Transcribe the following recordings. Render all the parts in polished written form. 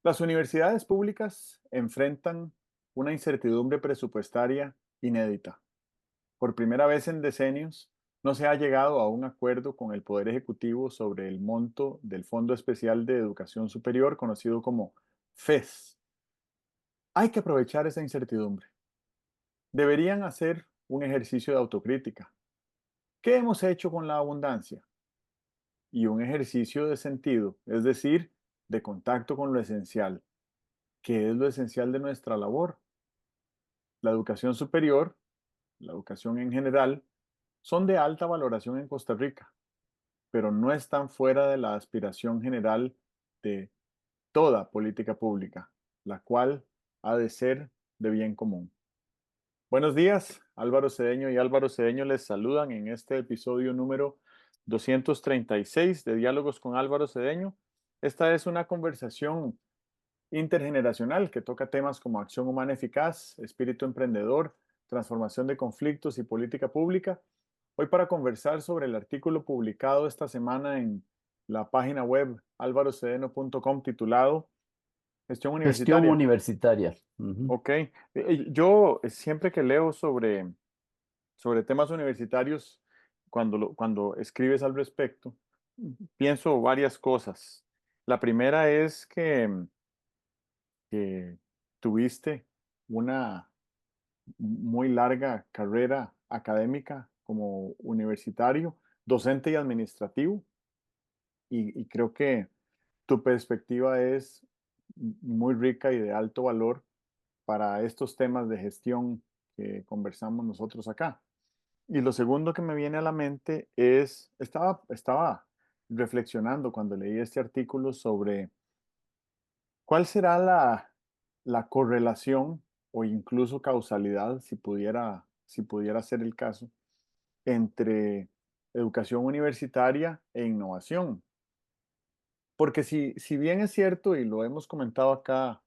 Las universidades públicas enfrentan una incertidumbre presupuestaria inédita. Por primera vez en decenios, no se ha llegado a un acuerdo con el Poder Ejecutivo sobre el monto del Fondo Especial de Educación Superior, conocido como FES. Hay que aprovechar esa incertidumbre. Deberían hacer un ejercicio de autocrítica. ¿Qué hemos hecho con la abundancia? Y un ejercicio de sentido, es decir, de contacto con lo esencial. ¿Qué es lo esencial de nuestra labor? La educación superior, la educación en general, son de alta valoración en Costa Rica, pero no están fuera de la aspiración general de toda política pública, la cual ha de ser de bien común. Buenos días, Álvaro Cedeño y Álvaro Cedeño les saludan en este episodio número 236 de Diálogos con Álvaro Cedeño. Esta es una conversación intergeneracional que toca temas como acción humana eficaz, espíritu emprendedor, transformación de conflictos y política pública. Hoy para conversar sobre el artículo publicado esta semana en la página web alvarocedeno.com titulado Gestión Gestión Universitaria. universitaria. Ujú. Ok, yo siempre que leo sobre temas universitarios, cuando escribes al respecto, pienso varias cosas. La primera es que tuviste una muy larga carrera académica como universitario, docente y administrativo, y creo que tu perspectiva es muy rica y de alto valor para estos temas de gestión que conversamos nosotros acá. Y lo segundo que me viene a la mente es, estaba reflexionando cuando leí este artículo sobre cuál será la correlación o incluso causalidad, si pudiera ser el caso, entre educación universitaria e innovación. Porque si bien es cierto, y lo hemos comentado acá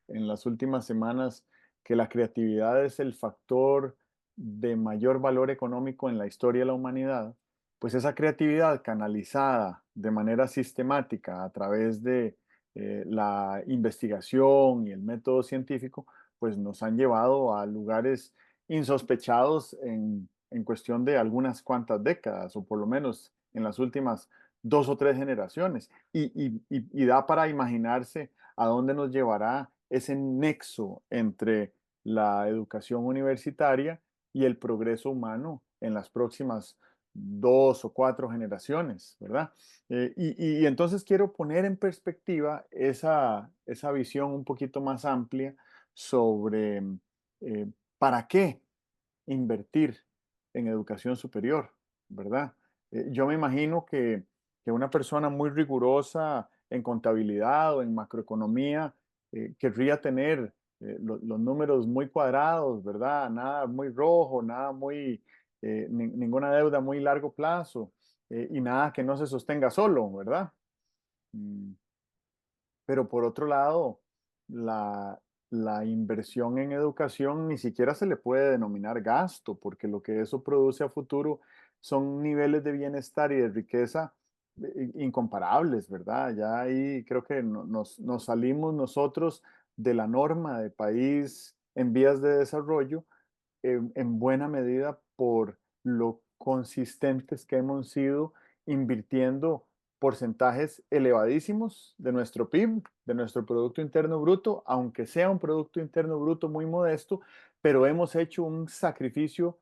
en las últimas semanas, que la creatividad es el factor de mayor valor económico en la historia de la humanidad, pues esa creatividad canalizada de manera sistemática a través de la investigación y el método científico, pues nos han llevado a lugares insospechados en cuestión de algunas cuantas décadas, o por lo menos en las últimas 2 o 3 generaciones. Y da para imaginarse a dónde nos llevará ese nexo entre la educación universitaria y el progreso humano en las próximas 2 o 4 generaciones, ¿verdad? Y entonces quiero poner en perspectiva esa visión un poquito más amplia sobre eh, para qué invertir en educación superior, ¿verdad? Yo me imagino que una persona muy rigurosa en contabilidad o en macroeconomía querría tener los números muy cuadrados, ¿verdad? Nada muy rojo, nada muy, ninguna deuda muy largo plazo y nada que no se sostenga solo, ¿verdad? Mm, pero por otro lado, la inversión en educación ni siquiera se le puede denominar gasto, porque lo que eso produce a futuro son niveles de bienestar y de riqueza incomparables, ¿verdad? Ya ahí creo que nos salimos nosotros de la norma de país en vías de desarrollo en buena medida por lo consistentes que hemos sido invirtiendo porcentajes elevadísimos de nuestro PIB, de nuestro Producto Interno Bruto, aunque sea un Producto Interno Bruto muy modesto, pero hemos hecho un sacrificio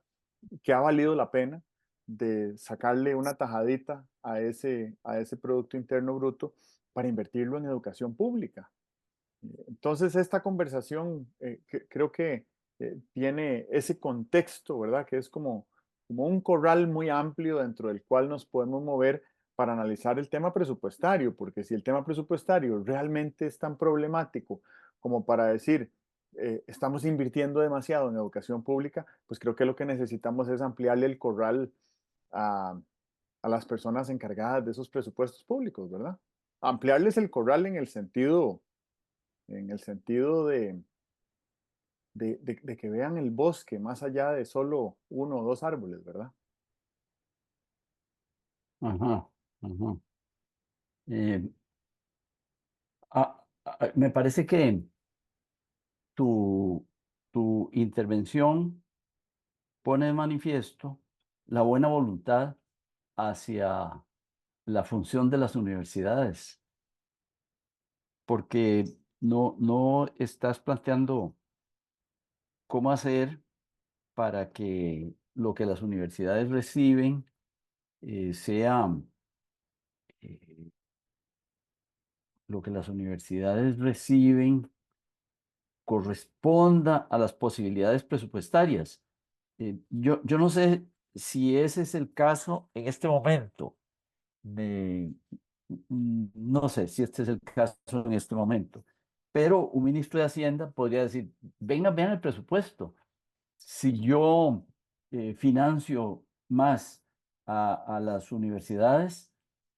que ha valido la pena de sacarle una tajadita a ese Producto Interno Bruto para invertirlo en educación pública. Entonces, esta conversación creo que tiene ese contexto, ¿verdad? Que es como un corral muy amplio dentro del cual nos podemos mover para analizar el tema presupuestario, porque si el tema presupuestario realmente es tan problemático como para decir, estamos invirtiendo demasiado en educación pública, pues creo que lo que necesitamos es ampliarle el corral a, a las personas encargadas de esos presupuestos públicos, ¿verdad? Ampliarles el corral en el sentido de que vean el bosque más allá de solo 1 o 2 árboles, ¿verdad? Ajá, ajá. Eh, a- Me parece que tu, tu intervención pone de manifiesto la buena voluntad hacia la función de las universidades, porque no estás planteando cómo hacer para que lo que las universidades reciben sea eh, lo que las universidades reciben corresponda a las posibilidades presupuestarias. Yo no sé si ese es el caso en este momento. Me- no sé si este es el caso en este momento, pero un ministro de Hacienda podría decir, venga, vean el presupuesto. Si yo financio más a las universidades,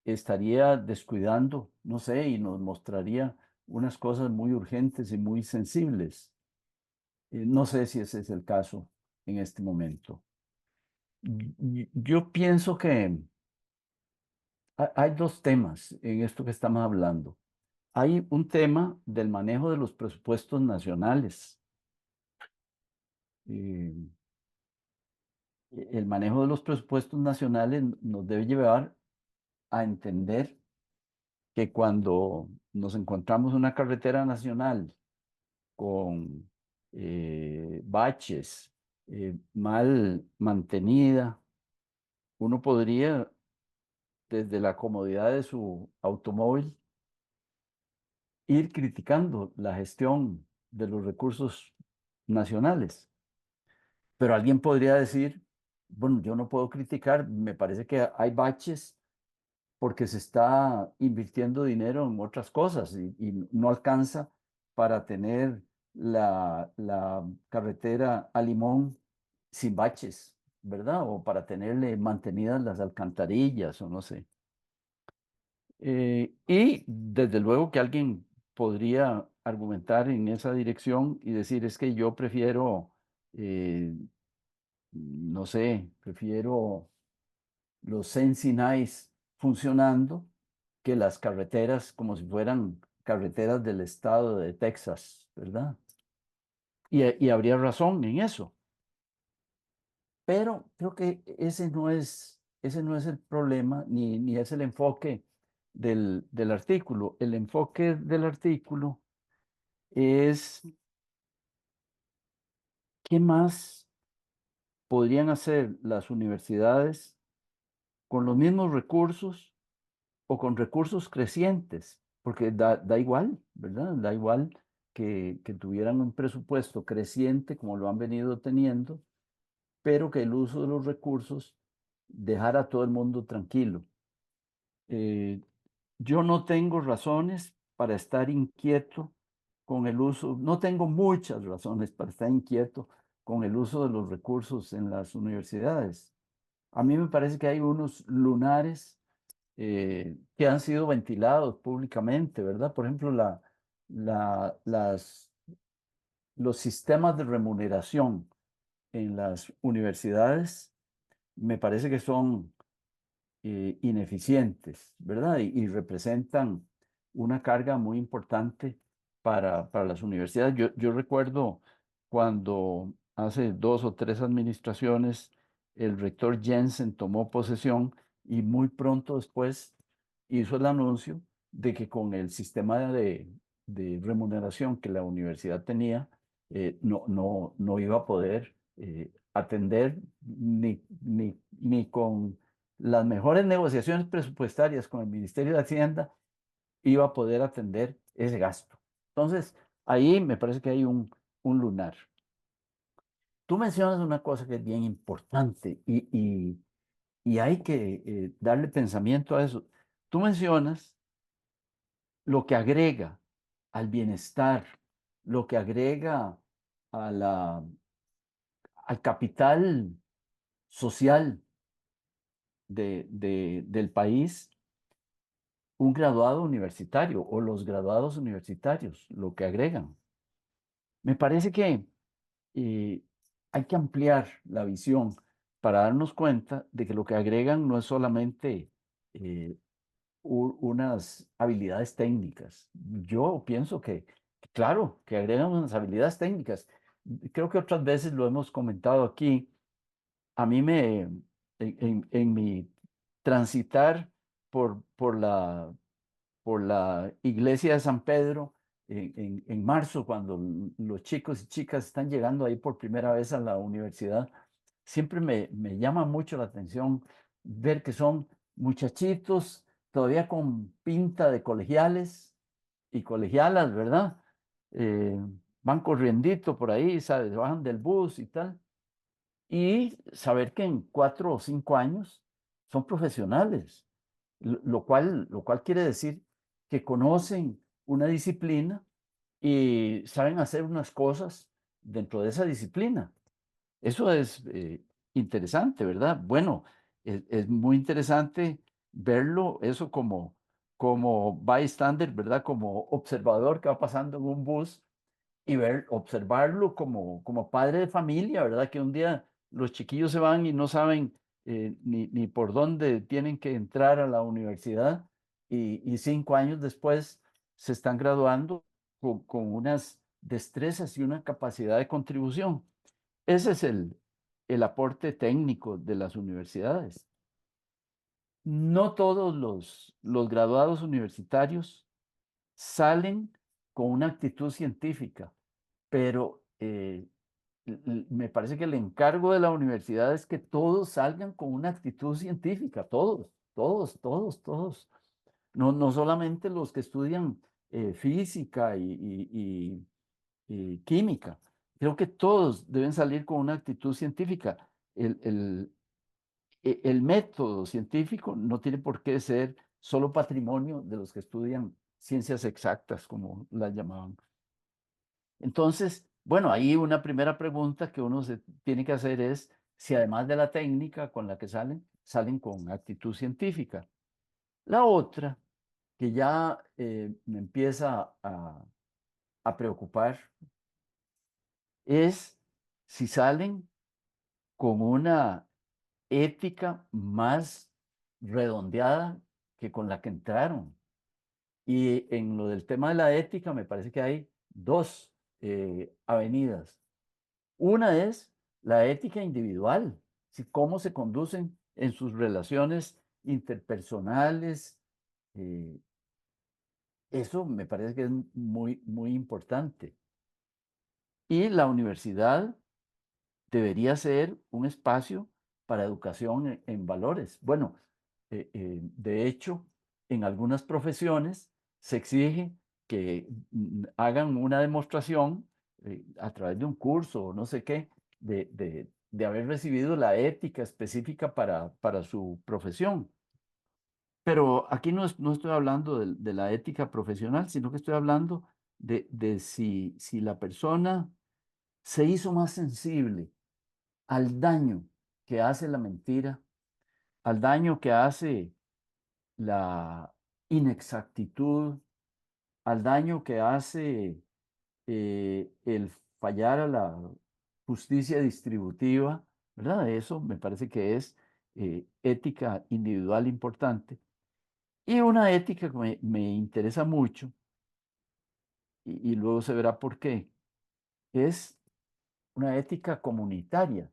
estaría descuidando, no sé, y nos mostraría unas cosas muy urgentes y muy sensibles. No sé si ese es el caso en este momento. Yo pienso que hay dos temas en esto que estamos hablando. Hay un tema del manejo de los presupuestos nacionales. Eh, el manejo de los presupuestos nacionales nos debe llevar a entender que cuando nos encontramos una carretera nacional con baches, mal mantenida, uno podría, desde la comodidad de su automóvil, ir criticando la gestión de los recursos nacionales. Pero alguien podría decir, bueno, yo no puedo criticar, me parece que hay baches porque se está invirtiendo dinero en otras cosas y no alcanza para tener la carretera a Limón sin baches, ¿verdad? O para tenerle mantenidas las alcantarillas o no sé. Y desde luego que alguien podría argumentar en esa dirección y decir, es que yo prefiero, eh, no sé, prefiero los Sensinais funcionando que las carreteras como si fueran carreteras del estado de Texas, ¿verdad? Y habría razón en eso. Pero creo que ese no es el problema, ni es el enfoque del artículo. El enfoque del artículo es qué más podrían hacer las universidades con los mismos recursos o con recursos crecientes, porque da igual, ¿verdad? Da igual que tuvieran un presupuesto creciente como lo han venido teniendo, pero que el uso de los recursos dejara a todo el mundo tranquilo. Eh, yo no tengo razones para estar inquieto con el uso, no tengo muchas razones para estar inquieto con el uso de los recursos en las universidades. A mí me parece que hay unos lunares que han sido ventilados públicamente, ¿verdad? Por ejemplo, los sistemas de remuneración en las universidades me parece que son ineficientes, ¿verdad? Y representan una carga muy importante para las universidades. Yo recuerdo cuando hace dos o tres administraciones el rector Jensen tomó posesión y muy pronto después hizo el anuncio de que con el sistema de remuneración que la universidad tenía, no iba a poder atender ni con las mejores negociaciones presupuestarias con el Ministerio de Hacienda iba a poder atender ese gasto. Entonces, ahí me parece que hay un lunar. Tú mencionas una cosa que es bien importante y hay que darle pensamiento a eso. Tú mencionas lo que agrega al bienestar, lo que agrega a al capital social del país un graduado universitario o los graduados universitarios, lo que agregan. Me parece que eh, hay que ampliar la visión para darnos cuenta de que lo que agregan no es solamente eh, unas habilidades técnicas. Yo pienso claro, que agregan unas habilidades técnicas. Creo que otras veces lo hemos comentado aquí. A mí en mi transitar por la iglesia de San Pedro en marzo, cuando los chicos y chicas están llegando ahí por primera vez a la universidad, siempre me llama mucho la atención ver que son muchachitos todavía con pinta de colegiales y colegialas, ¿verdad? Eh, Van corriendito por ahí, ¿sabes? Bajan del bus y tal. Y saber que en 4 o 5 años son profesionales, lo cual quiere decir que conocen una disciplina y saben hacer unas cosas dentro de esa disciplina. Eso es interesante, ¿verdad? Bueno, es muy interesante verlo, eso como bystander, ¿verdad? Como observador que va pasando en un bus y observarlo como padre de familia, ¿verdad? Que un día los chiquillos se van y no saben ni por dónde tienen que entrar a la universidad y 5 años después se están graduando con unas destrezas y una capacidad de contribución. Ese es el aporte técnico de las universidades. No todos los graduados universitarios salen con una actitud científica, pero me parece que el encargo de la universidad es que todos salgan con una actitud científica, todos, todos, todos, todos. No solamente los que estudian física y química. Creo que todos deben salir con una actitud científica. El, el, el método científico no tiene por qué ser solo patrimonio de los que estudian ciencias exactas, como las llamaban. Entonces, bueno, ahí una primera pregunta que uno se tiene que hacer es si además de la técnica con la que salen con actitud científica. La otra, que ya me empieza a preocupar, es si salen con una ética más redondeada que con la que entraron. Y en lo del tema de la ética, me parece que hay dos avenidas. Una es la ética individual, si cómo se conducen en sus relaciones interpersonales. eh, Eso me parece que es muy, muy importante. Y la universidad debería ser un espacio para educación en valores. Bueno, de hecho, en algunas profesiones se exige que hagan una demostración a través de un curso o no sé qué, de haber recibido la ética específica para su profesión. Pero aquí no estoy hablando de la ética profesional, sino que estoy hablando de si la persona se hizo más sensible al daño que hace la mentira, al daño que hace la inexactitud, al daño que hace el fallar a la justicia distributiva, ¿verdad? Eso me parece que es ética individual importante. Y una ética que me interesa mucho, y luego se verá por qué, es una ética comunitaria,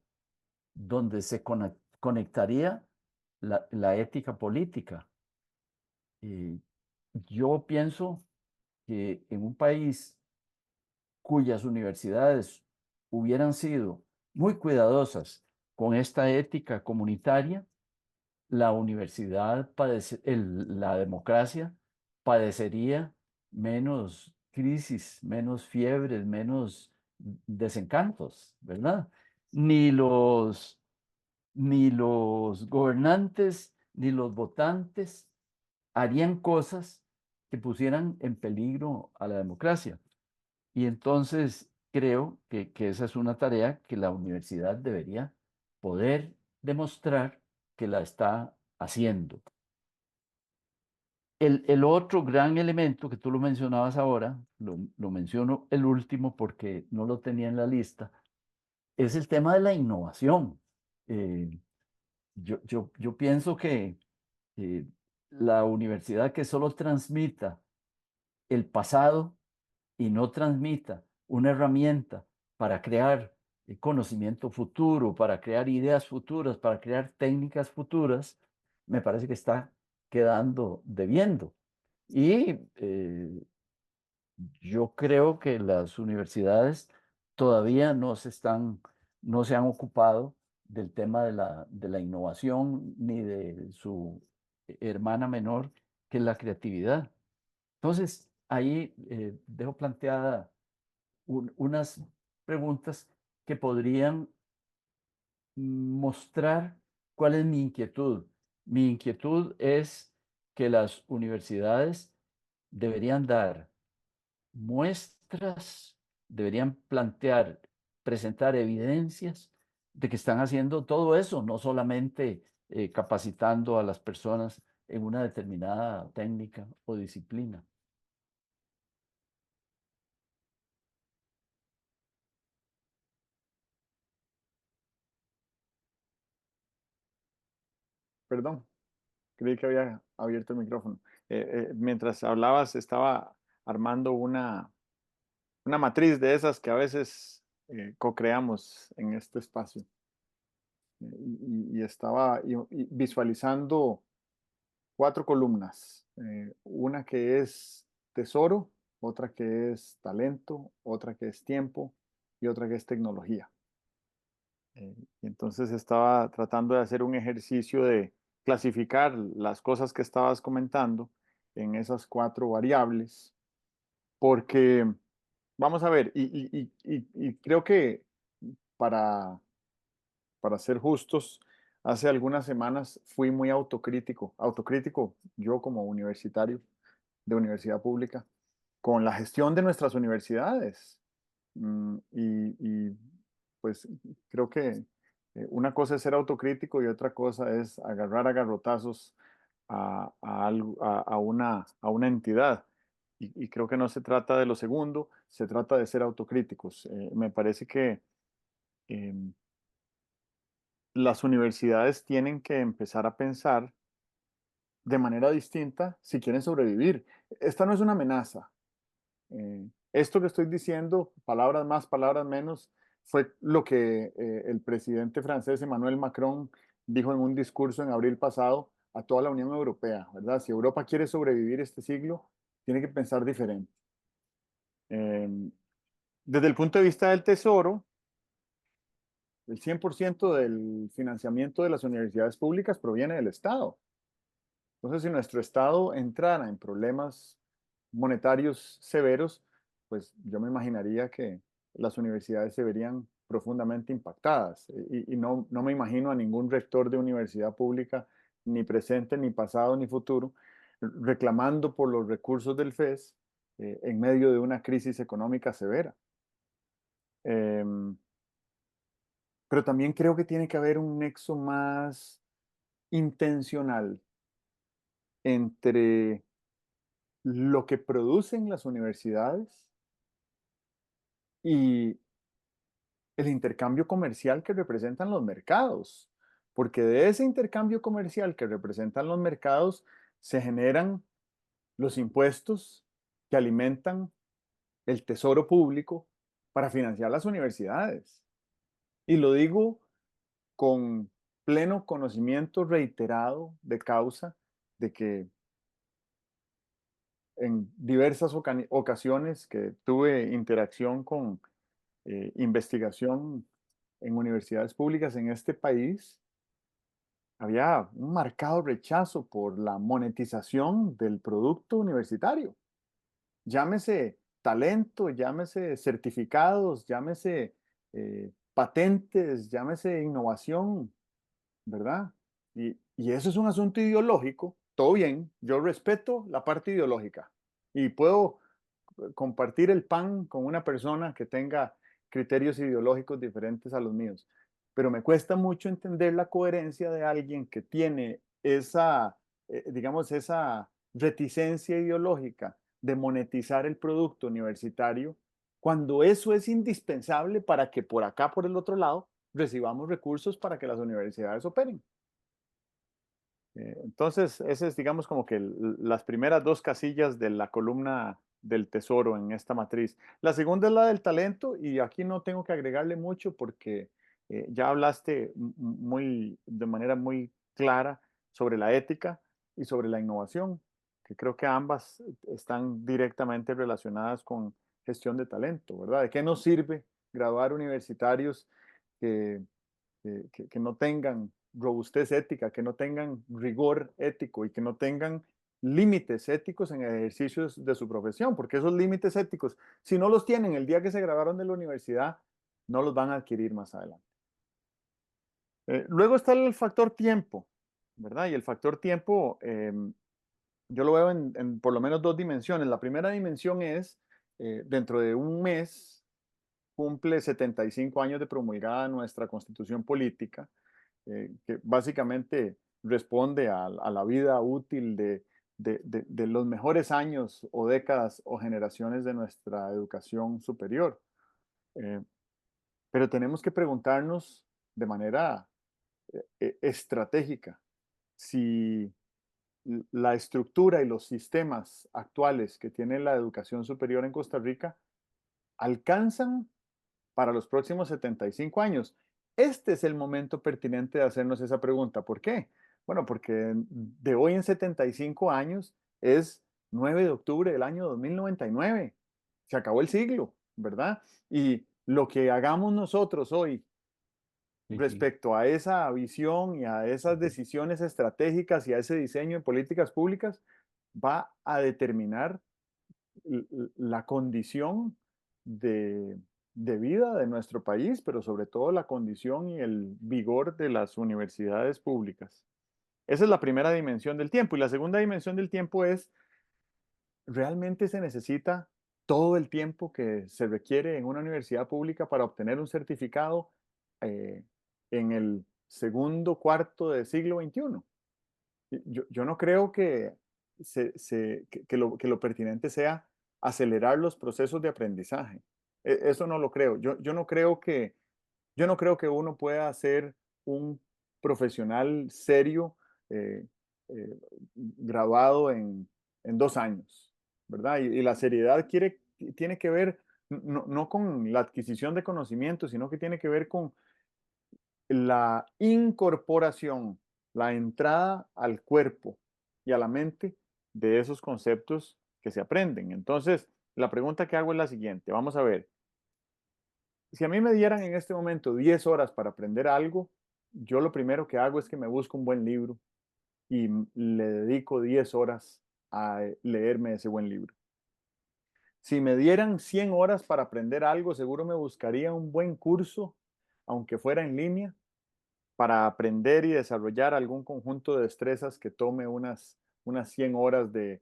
donde se conectaría la ética política. Y yo pienso que en un país cuyas universidades hubieran sido muy cuidadosas con esta ética comunitaria, la universidad la democracia padecería menos crisis, menos fiebres, menos desencantos, ¿verdad? Ni los ni los gobernantes ni los votantes harían cosas que pusieran en peligro a la democracia. Y entonces creo que esa es una tarea que la universidad debería poder demostrar que la está haciendo. El otro gran elemento que tú lo mencionabas ahora, lo menciono el último porque no lo tenía en la lista, es el tema de la innovación. Eh, yo pienso que eh, la universidad que solo transmita el pasado y no transmita una herramienta para crear conocimiento futuro, para crear ideas futuras, para crear técnicas futuras, me parece que está quedando debiendo. Y yo creo que las universidades todavía no se han ocupado del tema de la innovación ni de su hermana menor, que es la creatividad. Entonces, ahí dejo planteada unas preguntas que podrían mostrar cuál es mi inquietud. Mi inquietud es que las universidades deberían dar muestras, deberían plantear, presentar evidencias de que están haciendo todo eso, no solamente capacitando a las personas en una determinada técnica o disciplina. Perdón, creí que había abierto el micrófono. Mientras hablabas, estaba armando una matriz de esas que a veces co-creamos en este espacio. Y estaba visualizando cuatro columnas. Una que es tesoro, otra que es talento, otra que es tiempo y otra que es tecnología. Y entonces estaba tratando de hacer un ejercicio de clasificar las cosas que estabas comentando en esas cuatro variables, porque vamos a ver, y creo que para, para ser justos, hace algunas semanas fui muy autocrítico yo como universitario de universidad pública, con la gestión de nuestras universidades. Y pues creo que una cosa es ser autocrítico y otra cosa es agarrar a garrotazos a una entidad. Y creo que no se trata de lo segundo, se trata de ser autocríticos. Me parece que em, las universidades tienen que empezar a pensar de manera distinta si quieren sobrevivir. Esta no es una amenaza. Esto que estoy diciendo, palabras más, palabras menos, fue lo que el presidente francés Emmanuel Macron dijo en un discurso en abril pasado a toda la Unión Europea, ¿verdad? Si Europa quiere sobrevivir este siglo, tiene que pensar diferente. Eh, Desde el punto de vista del Tesoro, el 100% del financiamiento de las universidades públicas proviene del Estado. Entonces, si nuestro Estado entrara en problemas monetarios severos, pues yo me imaginaría que las universidades se verían profundamente impactadas. Y no me imagino a ningún rector de universidad pública, ni presente, ni pasado, ni futuro, reclamando por los recursos del FES en medio de una crisis económica severa. Em, pero también creo que tiene que haber un nexo más intencional entre lo que producen las universidades y el intercambio comercial que representan los mercados, porque de ese intercambio comercial que representan los mercados se generan los impuestos que alimentan el tesoro público para financiar las universidades. Y lo digo con pleno conocimiento reiterado de causa de que en diversas ocasiones que tuve interacción con investigación en universidades públicas en este país, había un marcado rechazo por la monetización del producto universitario. Llámese talento, llámese certificados, llámese patentes, llámese innovación, ¿verdad? Y eso es un asunto ideológico, todo bien, yo respeto la parte ideológica y puedo compartir el pan con una persona que tenga criterios ideológicos diferentes a los míos. Pero me cuesta mucho entender la coherencia de alguien que tiene esa, digamos, esa reticencia ideológica de monetizar el producto universitario, cuando eso es indispensable para que por acá, por el otro lado, recibamos recursos para que las universidades operen. Entonces, ese es, digamos, como que las primeras dos casillas de la columna del tesoro en esta matriz. La segunda es la del talento y aquí no tengo que agregarle mucho porque ya hablaste de manera muy clara sobre la ética y sobre la innovación, que creo que ambas están directamente relacionadas con gestión de talento, ¿verdad? ¿De qué nos sirve graduar universitarios que que no tengan robustez ética, que no tengan rigor ético y que no tengan límites éticos en ejercicios de su profesión? Porque esos límites éticos, si no los tienen el día que se graduaron de la universidad, no los van a adquirir más adelante. Luego está el factor tiempo, ¿verdad? Y el factor tiempo, yo lo veo en por lo menos dos dimensiones. La primera dimensión es, dentro de un mes, cumple 75 años de promulgada nuestra constitución política, que básicamente responde a la vida útil de los mejores años o décadas o generaciones de nuestra educación superior. Eh, pero tenemos que preguntarnos de manera estratégica si la estructura y los sistemas actuales que tiene la educación superior en Costa Rica alcanzan para los próximos 75 años. Este es el momento pertinente de hacernos esa pregunta. ¿Por qué? Bueno, porque de hoy en 75 años es 9 de octubre del año 2099. Se acabó el siglo, ¿verdad? Y lo que hagamos nosotros hoy Sí, sí. respecto a esa visión y a esas Ujú. decisiones estratégicas y a ese diseño de políticas públicas va a determinar la condición de, de vida de nuestro país, pero sobre todo la condición y el vigor de las universidades públicas. Esa es la primera dimensión del tiempo. Y la segunda dimensión del tiempo es, ¿realmente se necesita todo el tiempo que se requiere en una universidad pública para obtener un certificado eh, en el segundo cuarto del siglo XXI? Yo no creo que, que lo pertinente sea acelerar los procesos de aprendizaje. Eso no lo creo. Yo no creo que uno pueda ser un profesional serio eh, eh, graduado en 2 años, ¿verdad? Y la seriedad tiene que ver no con la adquisición de conocimiento, sino que tiene que ver con la incorporación, la entrada al cuerpo y a la mente de esos conceptos que se aprenden. Entonces, la pregunta que hago es la siguiente. Vamos a ver, si a mí me dieran en este momento 10 horas para aprender algo, yo lo primero que hago es que me busco un buen libro y le dedico 10 horas a leerme ese buen libro. Si me dieran 100 horas para aprender algo, seguro me buscaría un buen curso, aunque fuera en línea, para aprender y desarrollar algún conjunto de destrezas que tome unas 100 horas de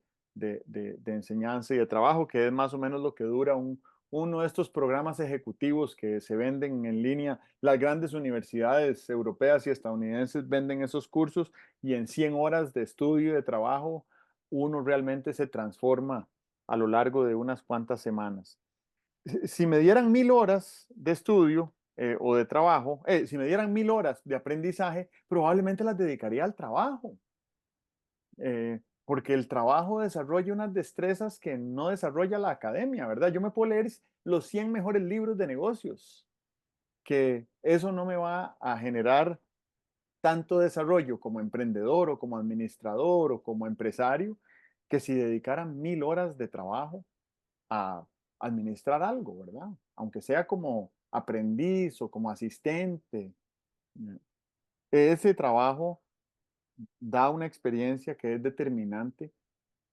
enseñanza y de trabajo, que es más o menos lo que dura uno de estos programas ejecutivos que se venden en línea. Las grandes universidades europeas y estadounidenses venden esos cursos y en 100 horas de estudio y de trabajo uno realmente se transforma a lo largo de unas cuantas semanas. Si me dieran 1000 horas de estudio o de trabajo, si me dieran 1000 horas de aprendizaje, probablemente las dedicaría al trabajo, porque el trabajo desarrolla unas destrezas que no desarrolla la academia, ¿verdad? Yo me puedo leer los 100 mejores libros de negocios, que eso no me va a generar tanto desarrollo como emprendedor o como administrador o como empresario, que si dedicaran 1000 horas de trabajo a administrar algo, ¿verdad? Aunque sea como aprendiz o como asistente. Ese trabajo da una experiencia que es determinante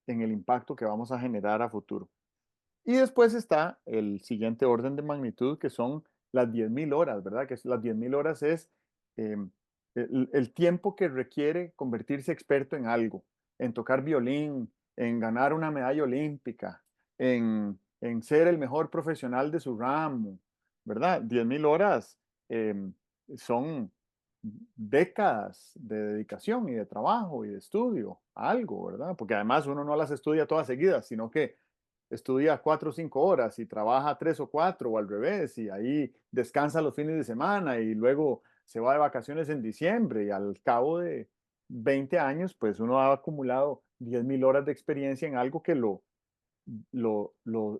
en el impacto que vamos a generar a futuro. Y después está el siguiente orden de magnitud, que son las 10.000 horas, ¿verdad? Las 10.000 horas es el tiempo que requiere convertirse experto en algo, en tocar violín, en ganar una medalla olímpica, en ser el mejor profesional de su ramo, ¿verdad? 10.000 horas son décadas de dedicación y de trabajo y de estudio a algo, ¿verdad? Porque además uno no las estudia todas seguidas, sino que estudia 4 o 5 horas y trabaja 3 o 4 o al revés, y ahí descansa los fines de semana y luego se va de vacaciones en diciembre y al cabo de 20 años, pues uno ha acumulado 10.000 horas de experiencia en algo que lo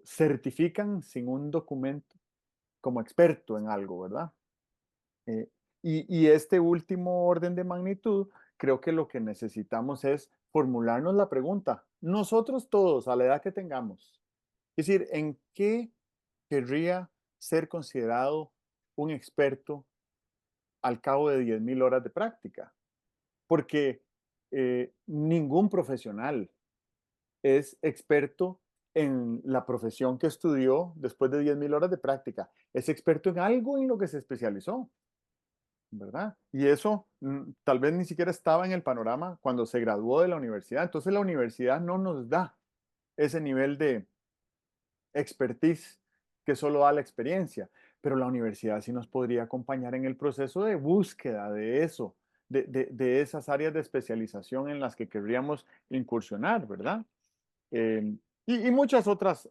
certifican sin un documento como experto en algo, ¿verdad? Eh, y este último orden de magnitud, creo que lo que necesitamos es formularnos la pregunta, nosotros todos, a la edad que tengamos, es decir, ¿en qué querría ser considerado un experto al cabo de 10.000 horas de práctica? Porque ningún profesional es experto en la profesión que estudió después de 10.000 horas de práctica. Es experto en algo en lo que se especializó, ¿verdad? Y eso tal vez ni siquiera estaba en el panorama cuando se graduó de la universidad. Entonces la universidad no nos da ese nivel de expertise que solo da la experiencia, pero la universidad sí nos podría acompañar en el proceso de búsqueda de eso, de esas áreas de especialización en las que querríamos incursionar, ¿verdad? Eh, y muchas otras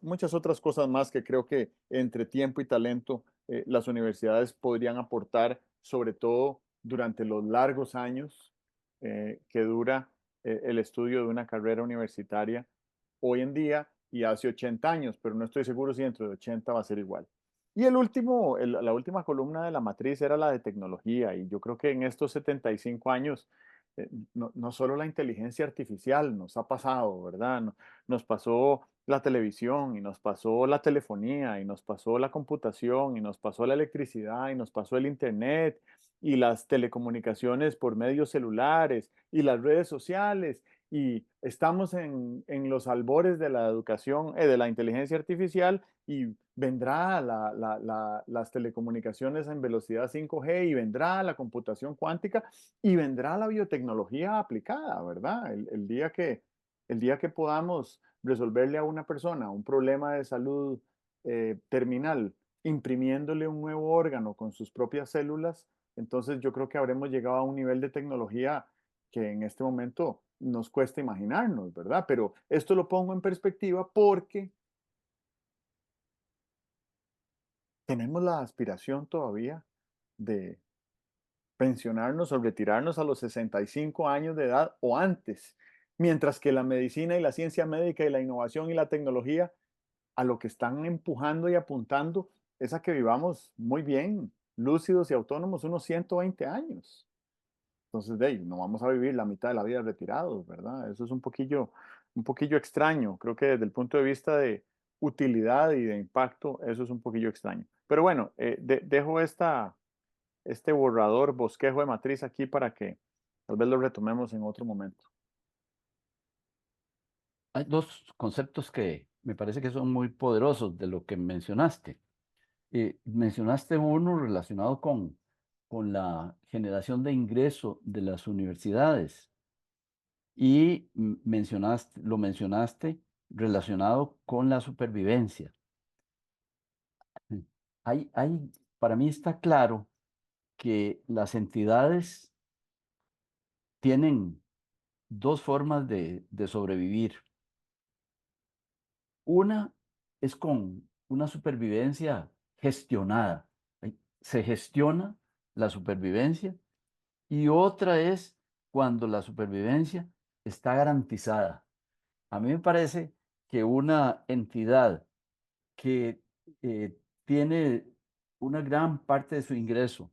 cosas más que creo que entre tiempo y talento las universidades podrían aportar, sobre todo durante los largos años que dura el estudio de una carrera universitaria hoy en día y hace 80 años, pero no estoy seguro si dentro de 80 va a ser igual. Y la última columna de la matriz era la de tecnología, y yo creo que en estos 75 años, no solo la inteligencia artificial nos ha pasado, ¿verdad? Nos pasó la televisión y nos pasó la telefonía y nos pasó la computación y nos pasó la electricidad y nos pasó el internet y las telecomunicaciones por medios celulares y las redes sociales y estamos en los albores de la educación, de la inteligencia artificial y vendrá las telecomunicaciones en velocidad 5G y vendrá la computación cuántica y vendrá la biotecnología aplicada, ¿verdad? El día que podamos resolverle a una persona un problema de salud terminal, imprimiéndole un nuevo órgano con sus propias células, entonces yo creo que habremos llegado a un nivel de tecnología que en este momento nos cuesta imaginarnos, ¿verdad? Pero esto lo pongo en perspectiva porque tenemos la aspiración todavía de pensionarnos o retirarnos a los 65 años de edad o antes, mientras que la medicina y la ciencia médica y la innovación y la tecnología a lo que están empujando y apuntando es a que vivamos muy bien, lúcidos y autónomos unos 120 años. Entonces, de ahí, no vamos a vivir la mitad de la vida retirados, ¿verdad? Eso es un poquillo extraño. Creo que desde el punto de vista de utilidad y de impacto, eso es un poquillo extraño. Pero bueno, dejo este borrador, bosquejo de matriz aquí para que tal vez lo retomemos en otro momento. Hay dos conceptos que me parece que son muy poderosos de lo que mencionaste. Mencionaste uno relacionado con la generación de ingreso de las universidades y lo mencionaste relacionado con la supervivencia. Mm. Hay, para mí está claro que las entidades tienen dos formas de sobrevivir. Una es con una supervivencia gestionada. Se gestiona la supervivencia y otra es cuando la supervivencia está garantizada. A mí me parece que una entidad que tiene una gran parte de su ingreso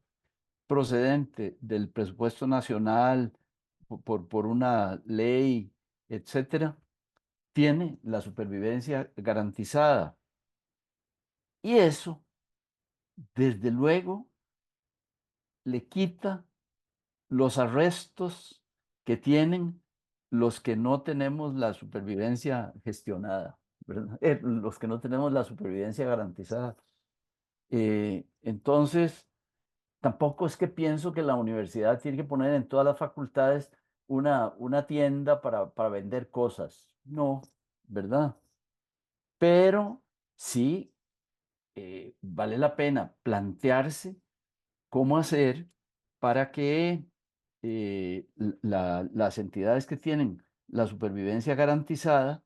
procedente del presupuesto nacional por una ley, etcétera, tiene la supervivencia garantizada. Y eso, desde luego, le quita los arrestos que tienen los que no tenemos la supervivencia gestionada, ¿verdad? Los que no tenemos la supervivencia garantizada. Entonces, tampoco es que pienso que la universidad tiene que poner en todas las facultades una tienda para vender cosas. No, ¿verdad? Pero sí vale la pena plantearse cómo hacer para que las entidades que tienen la supervivencia garantizada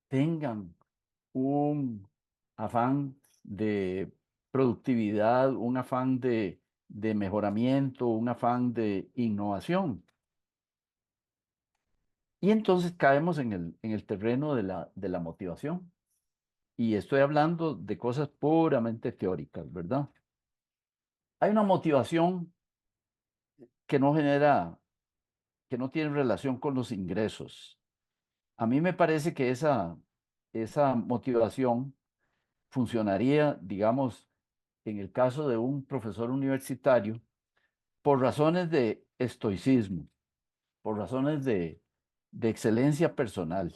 tengan un afán de productividad, un afán de mejoramiento, un afán de innovación. Y entonces caemos en el terreno de la motivación. Y estoy hablando de cosas puramente teóricas, ¿verdad? Hay una motivación que no genera, que no tiene relación con los ingresos. A mí me parece que esa motivación funcionaría, digamos, en el caso de un profesor universitario, por razones de estoicismo, por razones de excelencia personal.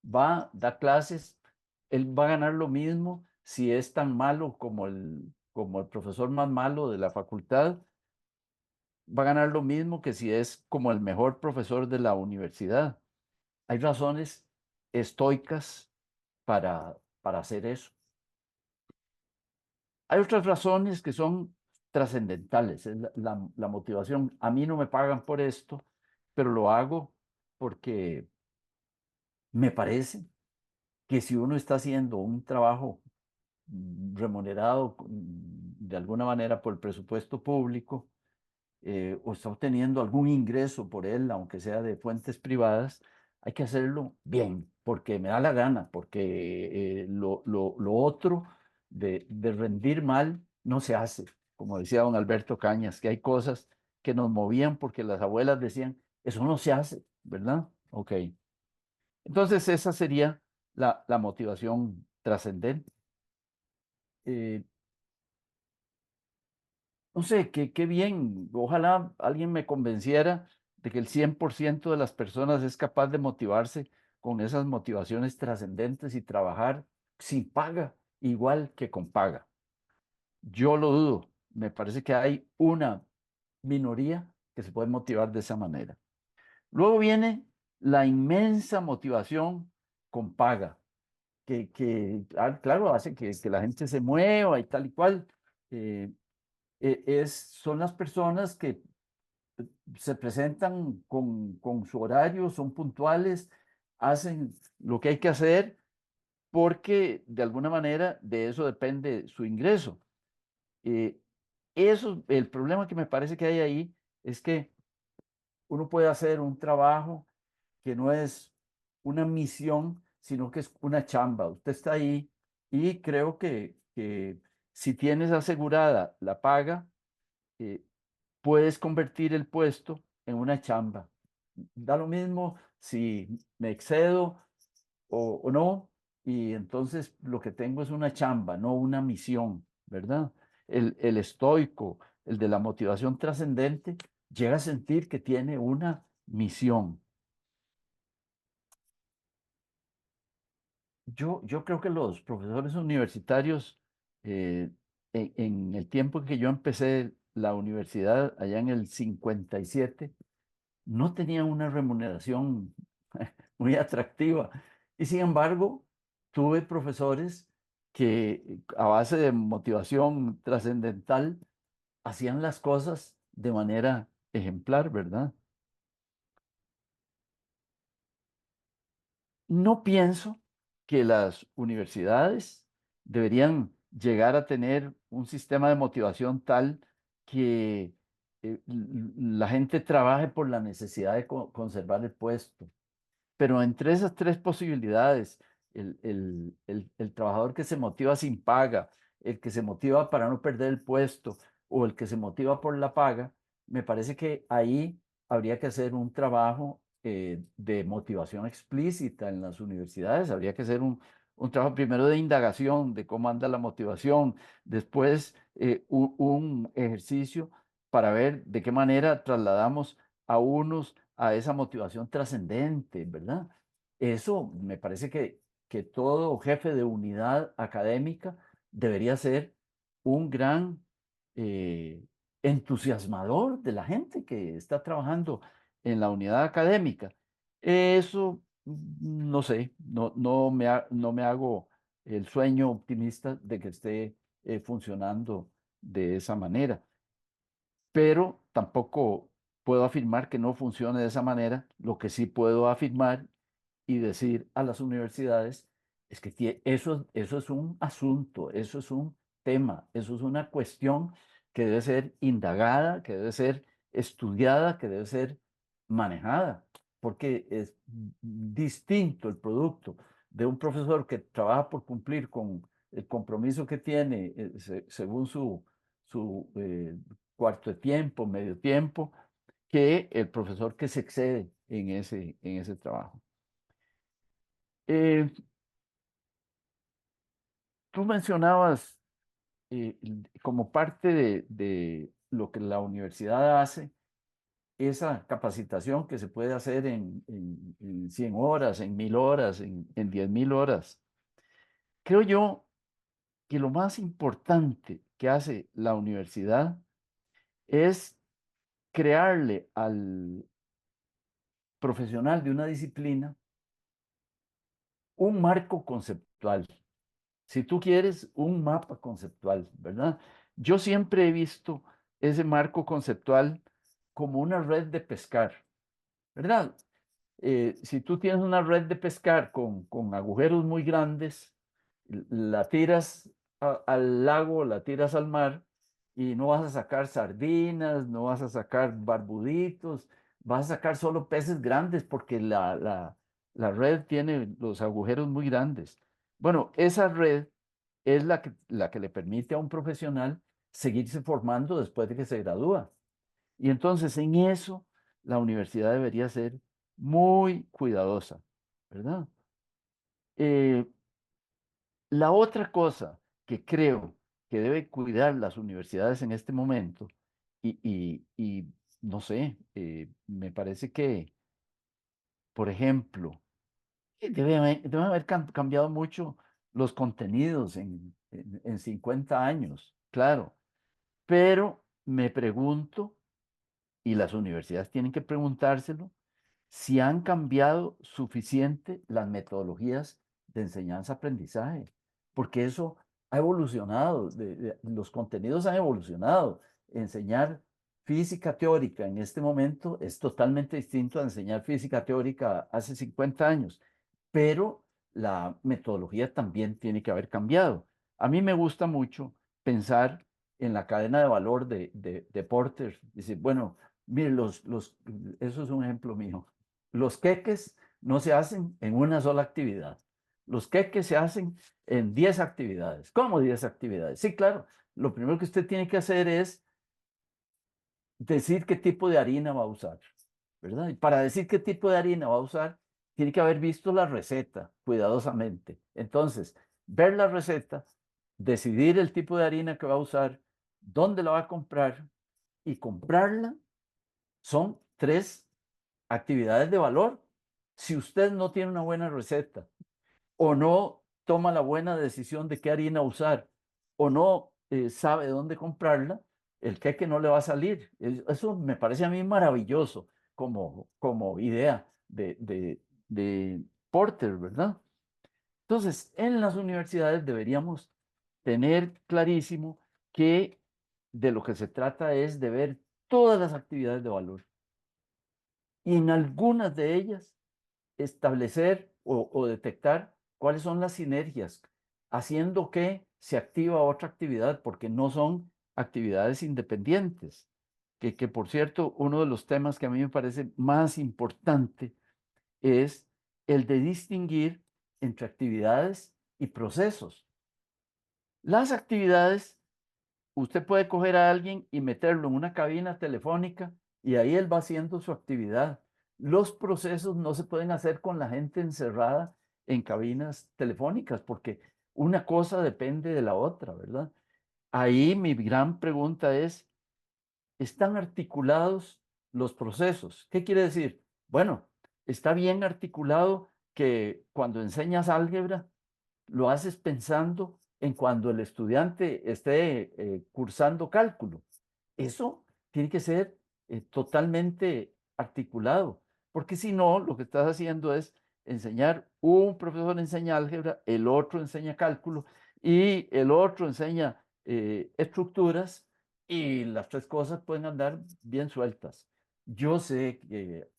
Va, da clases, él va a ganar lo mismo si es tan malo como el profesor más malo de la facultad, va a ganar lo mismo que si es como el mejor profesor de la universidad. Hay razones estoicas para hacer eso. Hay otras razones que son trascendentales, es la motivación. A mí no me pagan por esto, pero lo hago porque me parece que si uno está haciendo un trabajo remunerado de alguna manera por el presupuesto público, o está obteniendo algún ingreso por él, aunque sea de fuentes privadas, hay que hacerlo bien, porque me da la gana, porque lo otro de rendir mal no se hace. Como decía don Alberto Cañas, que hay cosas que nos movían porque las abuelas decían, eso no se hace, ¿verdad? Ok. Entonces esa sería la motivación trascendente. Eh, No sé, qué bien. Ojalá alguien me convenciera de que el 100% de las personas es capaz de motivarse con esas motivaciones trascendentes y trabajar sin paga, igual que con paga. Yo lo dudo. Me parece que hay una minoría que se puede motivar de esa manera. Luego viene la inmensa motivación con paga, claro, hace que la gente se mueva y tal y cual. Eh, son las personas que se presentan con su horario, son puntuales, hacen lo que hay que hacer porque de alguna manera de eso depende su ingreso. Eh, el problema que me parece que hay ahí es que uno puede hacer un trabajo que no es una misión, sino que es una chamba. Usted está ahí y creo que si tienes asegurada la paga, eh, puedes convertir el puesto en una chamba. Da lo mismo si me excedo o no, y entonces lo que tengo es una chamba, no una misión, ¿verdad? El estoico, el de la motivación trascendente, llega a sentir que tiene una misión. Yo creo que los profesores universitarios, en el tiempo en que yo empecé la universidad, allá en el 57, no tenían una remuneración muy atractiva. Y sin embargo, tuve profesores que a base de motivación trascendental hacían las cosas de manera ejemplar, ¿verdad? No pienso que las universidades deberían llegar a tener un sistema de motivación tal que la gente trabaje por la necesidad de conservar el puesto. Pero entre esas tres posibilidades, el trabajador que se motiva sin paga, el que se motiva para no perder el puesto o el que se motiva por la paga, me parece que ahí habría que hacer un trabajo de motivación explícita en las universidades. Habría que hacer un trabajo primero de indagación de cómo anda la motivación, después un ejercicio para ver de qué manera trasladamos a unos a esa motivación trascendente, ¿verdad? Eso me parece que todo jefe de unidad académica debería ser un gran eh, entusiasmador de la gente que está trabajando en la unidad académica. Eso, no sé, no me hago el sueño optimista de que esté funcionando de esa manera, pero tampoco puedo afirmar que no funcione de esa manera. Lo que sí puedo afirmar y decir a las universidades es que eso es un asunto, eso es un tema, eso es una cuestión que debe ser indagada, que debe ser estudiada, que debe ser manejada, porque es distinto el producto de un profesor que trabaja por cumplir con el compromiso que tiene según su cuarto de tiempo, medio tiempo, que el profesor que se excede en ese trabajo. Eh, Tú mencionabas como parte de lo que la universidad hace, esa capacitación que se puede hacer en 100 horas, en 1000 horas, en 10.000 horas. Creo yo que lo más importante que hace la universidad es crearle al profesional de una disciplina un marco conceptual. Si tú quieres, un mapa conceptual, ¿verdad? Yo siempre he visto ese marco conceptual como una red de pescar, ¿verdad? Si tú tienes una red de pescar con agujeros muy grandes, la tiras al lago, la tiras al mar y no vas a sacar sardinas, no vas a sacar barbuditos, vas a sacar solo peces grandes porque la red tiene los agujeros muy grandes. Bueno, esa red es la que le permite a un profesional seguirse formando después de que se gradúa. Y entonces en eso la universidad debería ser muy cuidadosa, ¿verdad? Eh, la otra cosa que creo que debe cuidar las universidades en este momento, y no sé, me parece que, por ejemplo, debe haber cambiado mucho los contenidos en 50 años, claro, pero me pregunto, y las universidades tienen que preguntárselo, si han cambiado suficiente las metodologías de enseñanza-aprendizaje, porque eso ha evolucionado, los contenidos han evolucionado. Enseñar física teórica en este momento es totalmente distinto a enseñar física teórica hace 50 años, pero la metodología también tiene que haber cambiado. A mí me gusta mucho pensar en la cadena de valor de Porter. Dice, bueno, mire, eso es un ejemplo mío. Los queques no se hacen en una sola actividad. Los queques se hacen en 10 actividades. ¿Cómo 10 actividades? Sí, claro. Lo primero que usted tiene que hacer es decir qué tipo de harina va a usar, ¿verdad? Y para decir qué tipo de harina va a usar, tiene que haber visto la receta cuidadosamente. Entonces, ver la receta, decidir el tipo de harina que va a usar, dónde la va a comprar y comprarla son 3 actividades de valor. Si usted no tiene una buena receta o no toma la buena decisión de qué harina usar o no sabe dónde comprarla, el queque no le va a salir. Eso me parece a mí maravilloso como idea de Porter, ¿verdad? Entonces, en las universidades deberíamos tener clarísimo que de lo que se trata es de ver todas las actividades de valor y en algunas de ellas establecer o detectar cuáles son las sinergias, haciendo que se activa otra actividad, porque no son actividades independientes. Que por cierto, uno de los temas que a mí me parece más importante es el de distinguir entre actividades y procesos. Las actividades, usted puede coger a alguien y meterlo en una cabina telefónica y ahí él va haciendo su actividad. Los procesos no se pueden hacer con la gente encerrada en cabinas telefónicas porque una cosa depende de la otra, ¿verdad? Ahí mi gran pregunta es, ¿están articulados los procesos? ¿Qué quiere decir? Bueno, está bien articulado que cuando enseñas álgebra, lo haces pensando en cuando el estudiante esté cursando cálculo. Eso tiene que ser totalmente articulado, porque si no, lo que estás haciendo es enseñar, un profesor enseña álgebra, el otro enseña cálculo y el otro enseña estructuras y las 3 cosas pueden andar bien sueltas. Yo sé que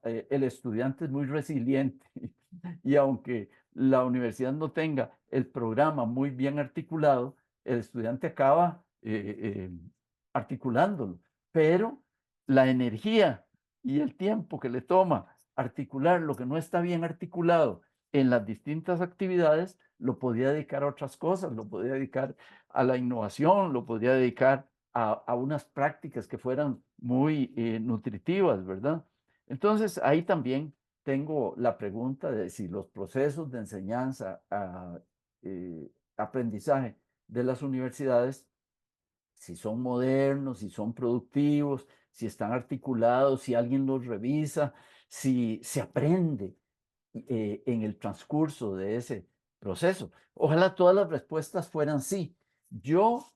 el estudiante es muy resiliente y aunque la universidad no tenga el programa muy bien articulado, el estudiante acaba articulándolo, pero la energía y el tiempo que le toma articular lo que no está bien articulado en las distintas actividades, lo podía dedicar a otras cosas, lo podía dedicar a la innovación, lo podía dedicar a unas prácticas que fueran muy nutritivas, ¿verdad? Entonces, ahí también tengo la pregunta de si los procesos de enseñanza, aprendizaje de las universidades, si son modernos, si son productivos, si están articulados, si alguien los revisa, si se aprende en el transcurso de ese proceso. Ojalá todas las respuestas fueran sí. Yo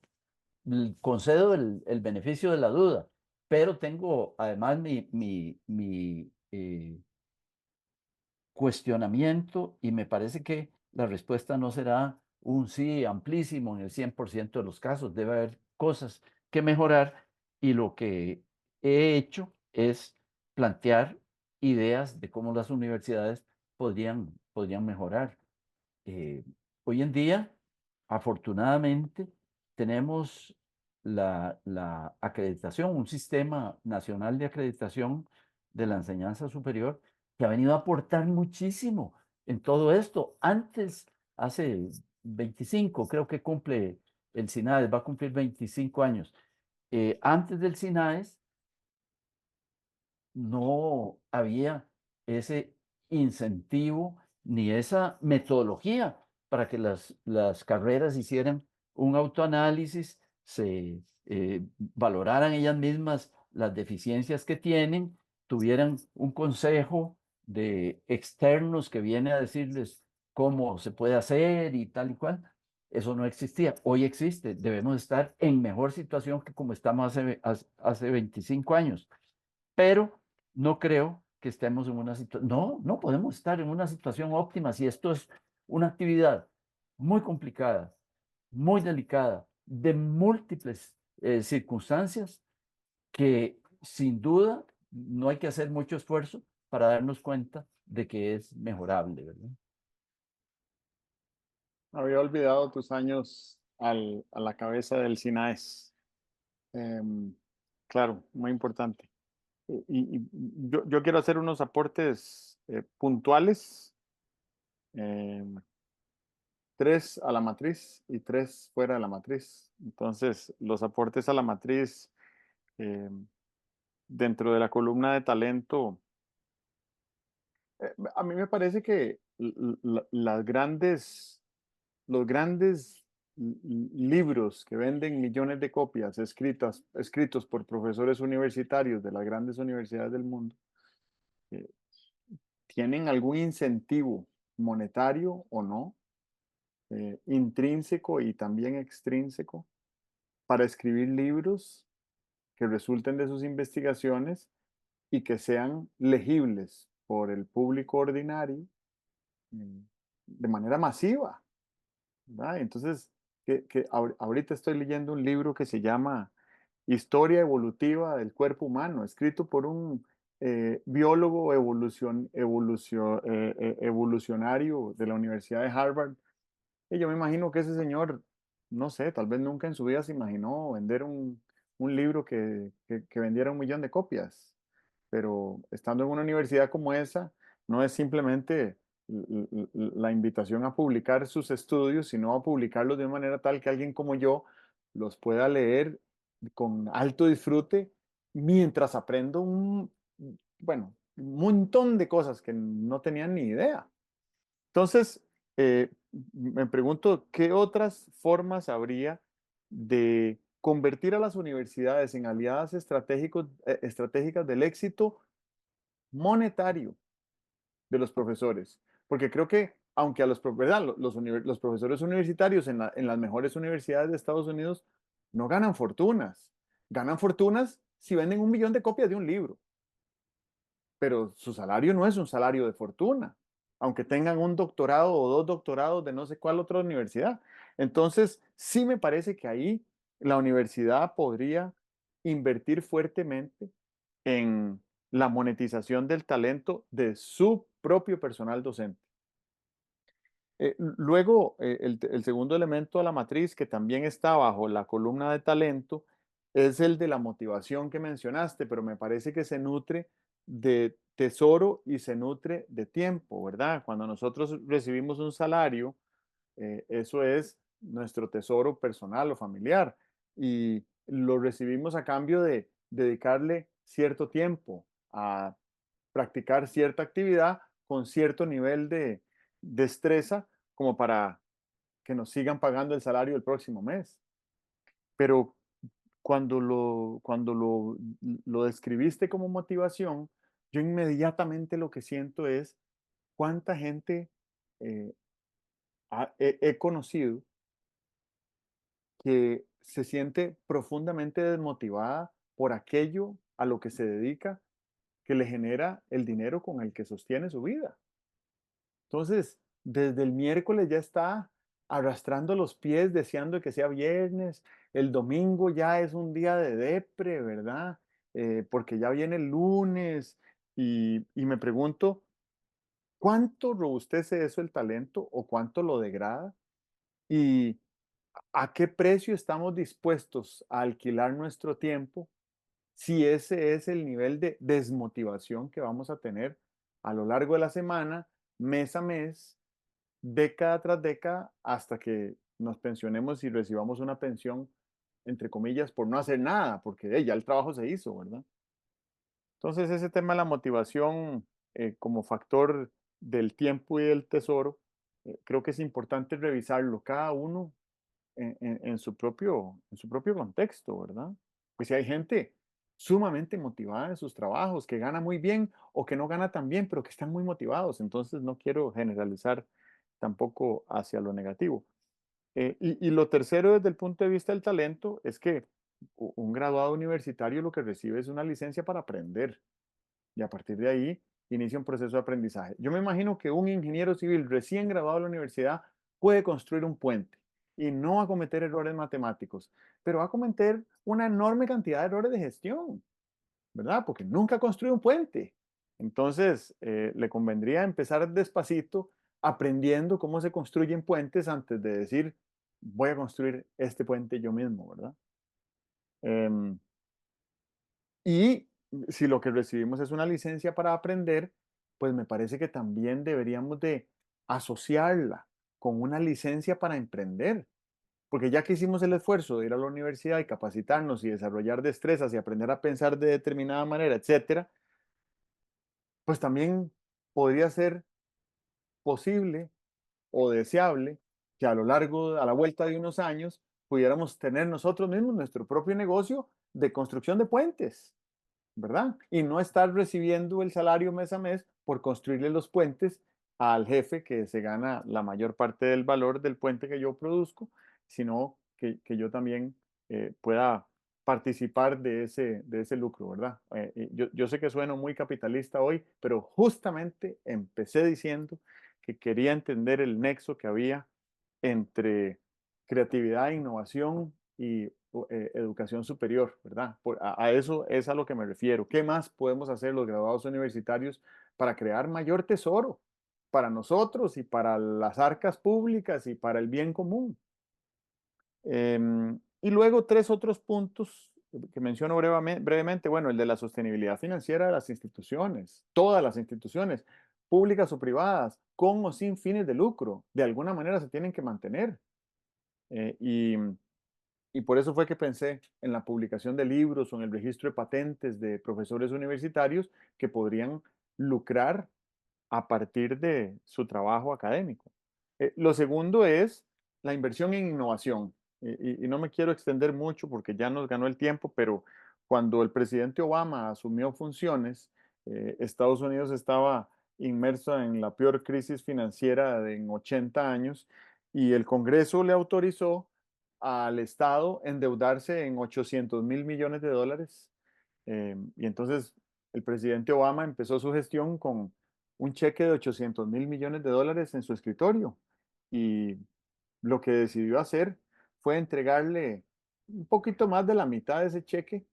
concedo el beneficio de la duda, pero tengo además mi cuestionamiento y me parece que la respuesta no será un sí amplísimo en el 100% de los casos. Debe haber cosas que mejorar y lo que he hecho es plantear ideas de cómo las universidades podrían mejorar. Eh, Hoy en día, afortunadamente, tenemos la acreditación, un sistema nacional de acreditación de la enseñanza superior que ha venido a aportar muchísimo en todo esto. Antes, hace 25, creo que cumple el SINAES, va a cumplir 25 años. Antes del SINAES, no había ese incentivo ni esa metodología para que las carreras hicieran un autoanálisis, se valoraran ellas mismas las deficiencias que tienen, tuvieran un consejo de externos que viene a decirles cómo se puede hacer y tal y cual. Eso no existía. Hoy existe. Debemos estar en mejor situación que como estamos hace 25 años. Pero no creo que estemos en una situación, no podemos estar en una situación óptima si esto es una actividad muy complicada, muy delicada, de múltiples circunstancias que sin duda no hay que hacer mucho esfuerzo para darnos cuenta de que es mejorable, ¿verdad? Había olvidado tus años a la cabeza del SINAES. Claro, muy importante. Yo quiero hacer unos aportes puntuales, em, tres a la matriz y tres fuera de la matriz. Entonces, los aportes a la matriz em, dentro de la columna de talento, a mí me parece que los grandes libros que venden millones de copias escritos por profesores universitarios de las grandes universidades del mundo, eh, tienen algún incentivo monetario o no, intrínseco y también extrínseco, para escribir libros que resulten de sus investigaciones y que sean legibles por el público ordinario de manera masiva, ¿verdad? Entonces, ahorita estoy leyendo un libro que se llama Historia evolutiva del cuerpo humano, escrito por un biólogo evolucionario de la Universidad de Harvard. Y yo me imagino que ese señor, no sé, tal vez nunca en su vida se imaginó vender un libro que vendiera 1 millón de copias. Pero estando en una universidad como esa, no es simplemente la invitación a publicar sus estudios, sino a publicarlos de una manera tal que alguien como yo los pueda leer con alto disfrute mientras aprendo bueno, un montón de cosas que no tenían ni idea. Entonces, me pregunto, ¿qué otras formas habría de convertir a las universidades en aliadas estratégicas del éxito monetario de los profesores? Porque creo que, aunque a ¿verdad? Los profesores universitarios en las mejores universidades de Estados Unidos no ganan fortunas si venden 1 millón de copias de un libro, pero su salario no es un salario de fortuna, aunque tengan un doctorado o 2 doctorados de no sé cuál otra universidad. Entonces, sí me parece que ahí la universidad podría invertir fuertemente en la monetización del talento de su propio personal docente. Luego, el segundo elemento de la matriz, que también está bajo la columna de talento, es el de la motivación que mencionaste, pero me parece que se nutre de tesoro y se nutre de tiempo, ¿verdad? Cuando nosotros recibimos un salario, eso es nuestro tesoro personal o familiar y lo recibimos a cambio de dedicarle cierto tiempo a practicar cierta actividad con cierto nivel de destreza como para que nos sigan pagando el salario el próximo mes. Pero cuando lo describiste como motivación, yo inmediatamente lo que siento es cuánta gente eh, he conocido que se siente profundamente desmotivada por aquello a lo que se dedica, que le genera el dinero con el que sostiene su vida. Entonces, desde el miércoles ya está arrastrando los pies, deseando que sea viernes. El domingo ya es un día de depre, ¿verdad? Porque ya viene el lunes y me pregunto, ¿cuánto robustece eso el talento o cuánto lo degrada? ¿Y a qué precio estamos dispuestos a alquilar nuestro tiempo si ese es el nivel de desmotivación que vamos a tener a lo largo de la semana, mes a mes, década tras década, hasta que nos pensionemos y recibamos una pensión, entre comillas, por no hacer nada, porque ya el trabajo se hizo, ¿verdad? Entonces, ese tema de la motivación como factor del tiempo y del tesoro, creo que es importante revisarlo cada uno en su propio contexto, ¿verdad? Pues si hay gente sumamente motivada en sus trabajos, que gana muy bien o que no gana tan bien, pero que están muy motivados, entonces no quiero generalizar tampoco hacia lo negativo. Y lo tercero desde el punto de vista del talento es que un graduado universitario lo que recibe es una licencia para aprender y a partir de ahí inicia un proceso de aprendizaje. Yo me imagino que un ingeniero civil recién graduado de la universidad puede construir un puente y no va a cometer errores matemáticos, pero va a cometer una enorme cantidad de errores de gestión, ¿verdad? Porque nunca construyó un puente. Entonces, le convendría empezar despacito aprendiendo cómo se construyen puentes antes de decir, voy a construir este puente yo mismo, ¿verdad? Em, y si lo que recibimos es una licencia para aprender, pues me parece que también deberíamos de asociarla con una licencia para emprender, porque ya que hicimos el esfuerzo de ir a la universidad y capacitarnos y desarrollar destrezas y aprender a pensar de determinada manera, etcétera, pues también podría ser posible o deseable que a lo largo, a la vuelta de unos años, pudiéramos tener nosotros mismos nuestro propio negocio de construcción de puentes. ¿Verdad? Y no estar recibiendo el salario mes a mes por construirle los puentes al jefe que se gana la mayor parte del valor del puente que yo produzco, sino que yo también pueda participar de ese lucro, ¿verdad? Yo sé que sueno muy capitalista hoy, pero justamente empecé diciendo que quería entender el nexo que había entre creatividad, innovación y educación superior, ¿verdad? A eso es a lo que me refiero. ¿Qué más podemos hacer los graduados universitarios para crear mayor tesoro para nosotros y para las arcas públicas y para el bien común? Y luego tres otros puntos que menciono brevemente. Bueno, el de la sostenibilidad financiera de las instituciones, todas las instituciones, públicas o privadas, con o sin fines de lucro, de alguna manera se tienen que mantener. Eh, y, y por eso fue que pensé en la publicación de libros o en el registro de patentes de profesores universitarios que podrían lucrar a partir de su trabajo académico. Lo segundo es la inversión en innovación. Y no me quiero extender mucho porque ya nos ganó el tiempo, pero cuando el presidente Obama asumió funciones, Estados Unidos estaba inmerso en la peor crisis financiera en 80 años y el Congreso le autorizó al Estado endeudarse en $800.000 millones. Y entonces el presidente Obama empezó su gestión con un cheque de $800.000 millones en su escritorio. Y lo que decidió hacer fue entregarle un poquito más de la mitad de ese cheque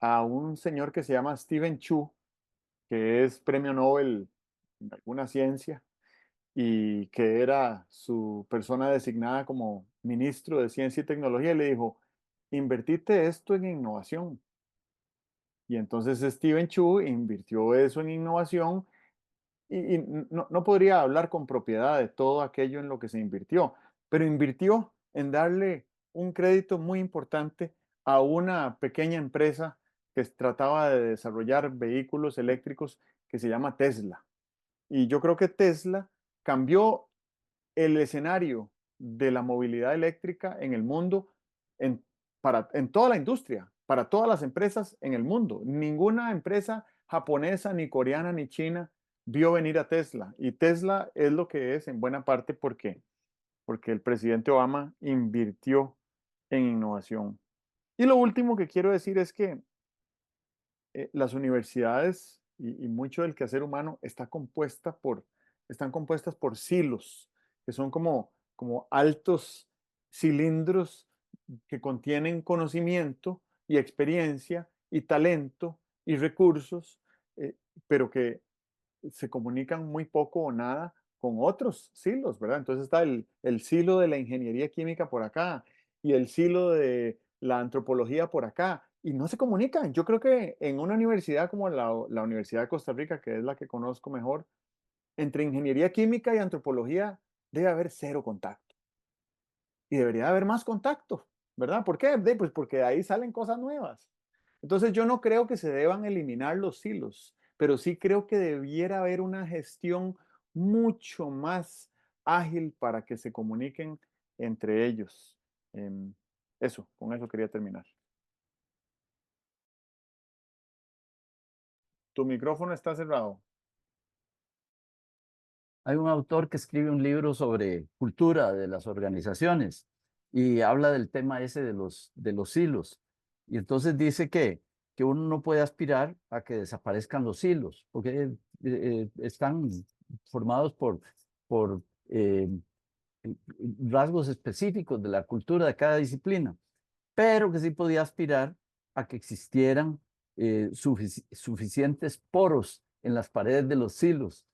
a un señor que se llama Steven Chu, que es premio Nobel en alguna ciencia y que era su persona designada como ministro de Ciencia y Tecnología. Y le dijo, invertite esto en innovación. Y entonces Steven Chu invirtió eso en innovación y no podría hablar con propiedad de todo aquello en lo que se invirtió, pero invirtió en darle un crédito muy importante a una pequeña empresa que trataba de desarrollar vehículos eléctricos que se llama Tesla. Y yo creo que Tesla cambió el escenario de la movilidad eléctrica en el mundo en, en toda la industria, para todas las empresas en el mundo. Ninguna empresa japonesa, ni coreana, ni china vio venir a Tesla. Y Tesla es lo que es en buena parte porque el presidente Obama invirtió en innovación. Y lo último que quiero decir es que las universidades y mucho del quehacer humano están compuestas por silos, que son como altos cilindros que contienen conocimiento y experiencia y talento y recursos, pero que se comunican muy poco o nada con otros silos, ¿verdad? Entonces está el silo de la ingeniería química por acá y el silo de la antropología por acá y no se comunican. Yo creo que en una universidad como la Universidad de Costa Rica, que es la que conozco mejor, entre ingeniería química y antropología debe haber cero contacto y debería haber más contacto, ¿verdad? ¿Por qué? Pues porque de ahí salen cosas nuevas. Entonces yo no creo que se deban eliminar los silos, pero sí creo que debiera haber una gestión mucho más ágil para que se comuniquen entre ellos. Em, eso, con eso quería terminar. Tu micrófono está cerrado. Hay un autor que escribe un libro sobre cultura de las organizaciones y habla del tema ese de los silos. Y entonces dice que uno no puede aspirar a que desaparezcan los silos, porque están formados por rasgos específicos de la cultura de cada disciplina, pero que sí podía aspirar a que existieran suficientes poros en las paredes de los silos,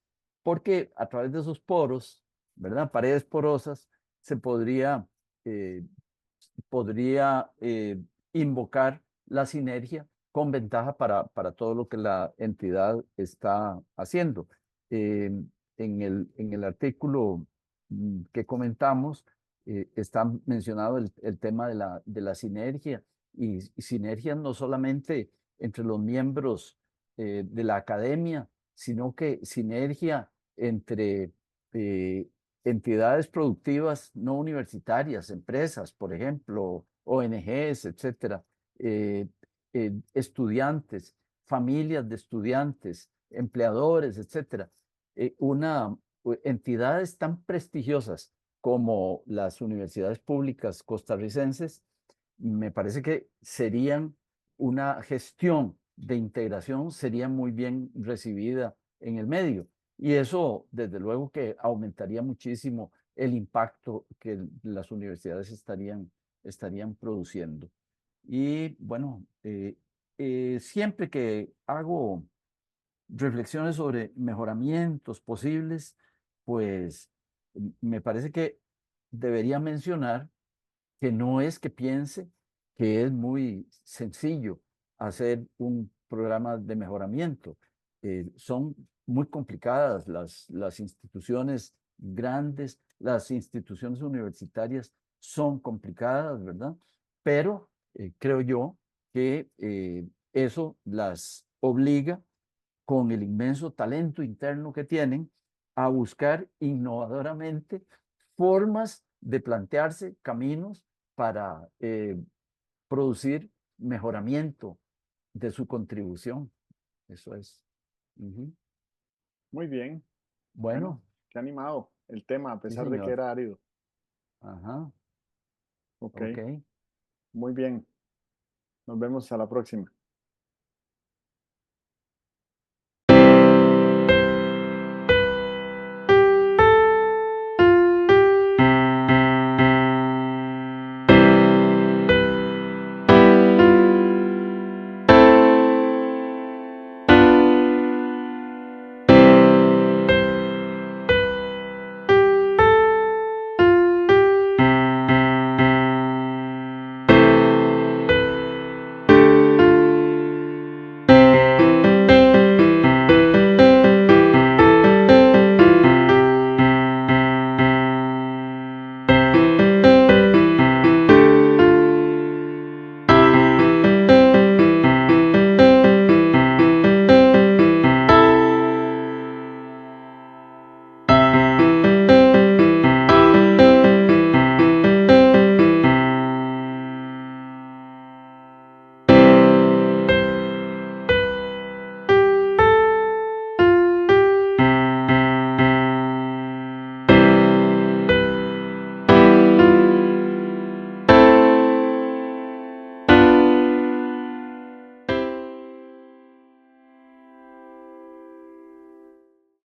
porque a través de esos poros, ¿verdad? Paredes porosas, se eh, podría invocar la sinergia con ventaja para todo lo que la entidad está haciendo. Eh, en el artículo que comentamos, está mencionado el tema de la sinergia y sinergia no solamente entre los miembros de la academia, sino que sinergia entre eh, entidades productivas no universitarias, empresas, por ejemplo, ONGs, etcétera, eh, estudiantes, familias de estudiantes, empleadores, etcétera. Entidades tan prestigiosas como las universidades públicas costarricenses, me parece que serían una gestión de integración, sería muy bien recibida en el medio. Y eso, desde luego, que aumentaría muchísimo el impacto que las universidades estarían produciendo. Y bueno, siempre que hago reflexiones sobre mejoramientos posibles, pues me parece que debería mencionar que no es que piense que es muy sencillo hacer un programa de mejoramiento. Son muy complicadas las instituciones grandes, las instituciones universitarias son complicadas, ¿verdad? Pero creo yo que eso las obliga, con el inmenso talento interno que tienen, a buscar innovadoramente formas de plantearse caminos para producir mejoramiento de su contribución. Eso es. Ujú. Muy bien. Bueno, Bueno, qué animado el tema, a sí, pesar de que señor. era árido. Ajá, Ok, ok. muy bien. Nos vemos a la próxima.